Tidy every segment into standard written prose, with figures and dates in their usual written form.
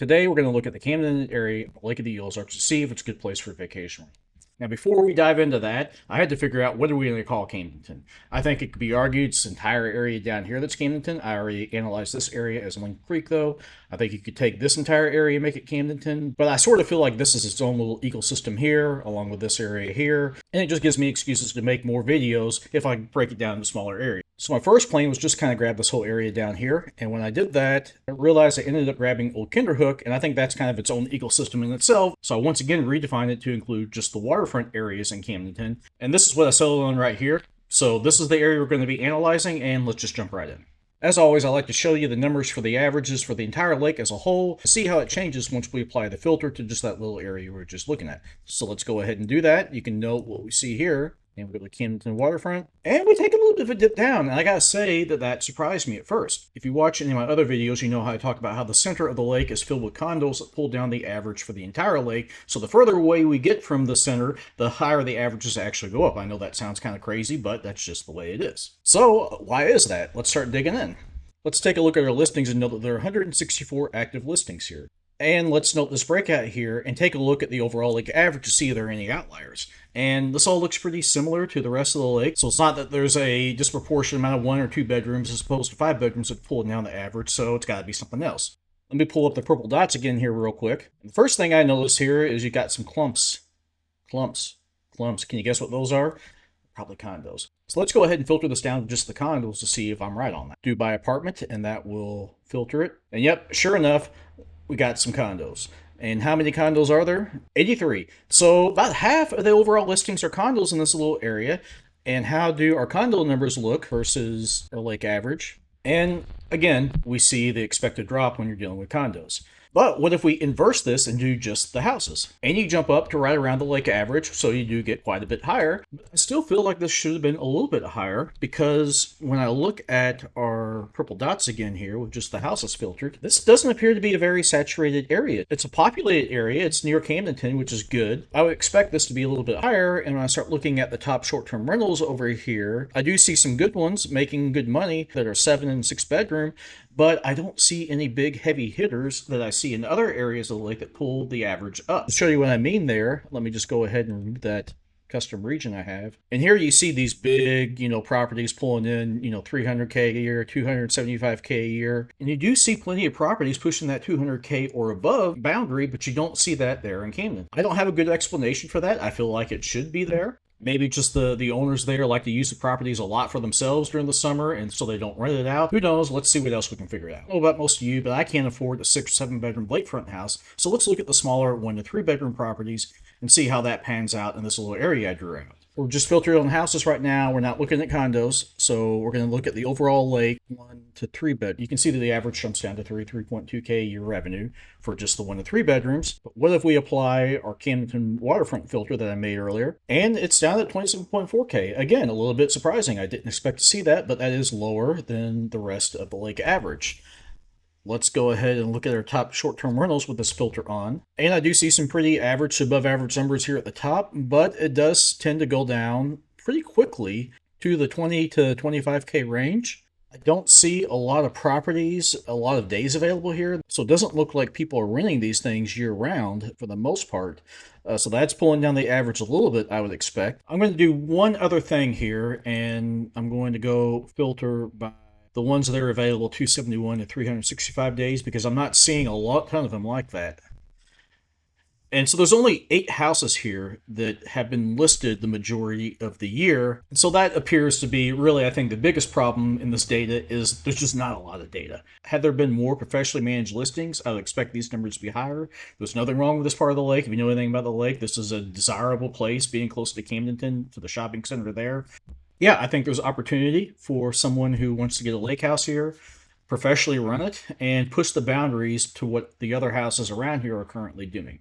Today, we're going to look at the Camdenton area of Lake of the Ozarks to see if it's a good place for vacation. Now, before we dive into that, I had to figure out what are we going to call Camdenton. I think it could be argued this entire area down here that's Camdenton. I already analyzed this area as Lynn Creek, though. I think you could take this entire area and make it Camdenton, but I sort of feel like this is its own little ecosystem here, along with this area here, and it just gives me excuses to make more videos if I break it down into smaller areas. So my first plan was just kind of grab this whole area down here, and when I did that, I realized I ended up grabbing Old Kinderhook, and I think that's kind of its own ecosystem in itself, so I once again redefined it to include just the waterfront areas in Camdenton, and this is what I settled on right here. So this is the area we're going to be analyzing, and let's just jump right in. As always, I like to show you the numbers for the averages for the entire lake as a whole, to see how it changes once we apply the filter to just that little area we were just looking at. So let's go ahead and do that. You can note what we see here. And we go to Camdenton waterfront, and we take a little bit of a dip down, and I gotta say that surprised me at first. If you watch any of my other videos, you know how I talk about how the center of the lake is filled with condos that pull down the average for the entire lake, so the further away we get from the center, the higher the averages actually go up. I know that sounds kind of crazy, but that's just the way it is. So, why is that? Let's start digging in. Let's take a look at our listings and note that there are 164 active listings here. And let's note this breakout here and take a look at the overall lake average to see if there are any outliers. And this all looks pretty similar to the rest of the lake. So it's not that there's a disproportionate amount of 1 or 2 bedrooms as opposed to 5 bedrooms that pull down the average. So it's got to be something else. Let me pull up the purple dots again here real quick. The first thing I notice here is you got some clumps. Clumps. Can you guess what those are? Probably condos. So let's go ahead and filter this down to just the condos to see if I'm right on that. Do by apartment, and that will filter it. And yep, sure enough, we got some condos. And how many condos are there? 83. So about half of the overall listings are condos in this little area. And how do our condo numbers look versus our lake average? And again, we see the expected drop when you're dealing with condos. But what if we inverse this and do just the houses? And you jump up to right around the lake average, so you do get quite a bit higher. But I still feel like this should have been a little bit higher, because when I look at our purple dots again here with just the houses filtered, this doesn't appear to be a very saturated area. It's a populated area. It's near Camdenton, which is good. I would expect this to be a little bit higher, and when I start looking at the top short-term rentals over here, I do see some good ones making good money that are 7 and 6 bedroom, but I don't see any big heavy hitters that I see in other areas of the lake that pull the average up. To show you what I mean there, let me just go ahead and remove that custom region I have. And here you see these big, properties pulling in, 300K a year, 275K a year. And you do see plenty of properties pushing that 200K or above boundary, but you don't see that there in Camden. I don't have a good explanation for that. I feel like it should be there. Maybe just the owners there like to use the properties a lot for themselves during the summer, and so they don't rent it out. Who knows? Let's see what else we can figure out. I don't know about most of you, but I can't afford a 6 or 7 bedroom lakefront house. So let's look at the smaller 1 to 3 bedroom properties and see how that pans out in this little area I drew out. We're just filtering on houses right now. We're not looking at condos. So we're going to look at the overall lake 1 to 3 bed. You can see that the average jumps down to 3.2K a year revenue for just the 1 to 3 bedrooms. But what if we apply our Camdenton waterfront filter that I made earlier? And it's down at 27.4K. Again, a little bit surprising. I didn't expect to see that, but that is lower than the rest of the lake average. Let's go ahead and look at our top short-term rentals with this filter on. And I do see some pretty average to above average numbers here at the top, but it does tend to go down pretty quickly to the 20 to 25K range. I don't see a lot of properties, a lot of days available here, so it doesn't look like people are renting these things year-round for the most part. So that's pulling down the average a little bit, I would expect. I'm going to do one other thing here, and I'm going to go filter by the ones that are available 271 to 365 days, because I'm not seeing a ton of them like that. And so there's only 8 houses here that have been listed the majority of the year. And so that appears to be really, I think, the biggest problem in this data is there's just not a lot of data. Had there been more professionally managed listings, I would expect these numbers to be higher. There's nothing wrong with this part of the lake. If you know anything about the lake, this is a desirable place, being close to Camdenton, to the shopping center there. Yeah, I think there's opportunity for someone who wants to get a lake house here, professionally run it, and push the boundaries to what the other houses around here are currently doing.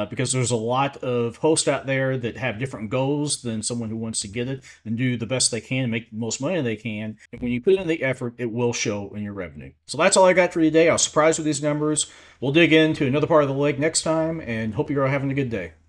Because there's a lot of hosts out there that have different goals than someone who wants to get it and do the best they can and make the most money they can. And when you put in the effort, it will show in your revenue. So that's all I got for you today. I was surprised with these numbers. We'll dig into another part of the lake next time, and hope you're all having a good day.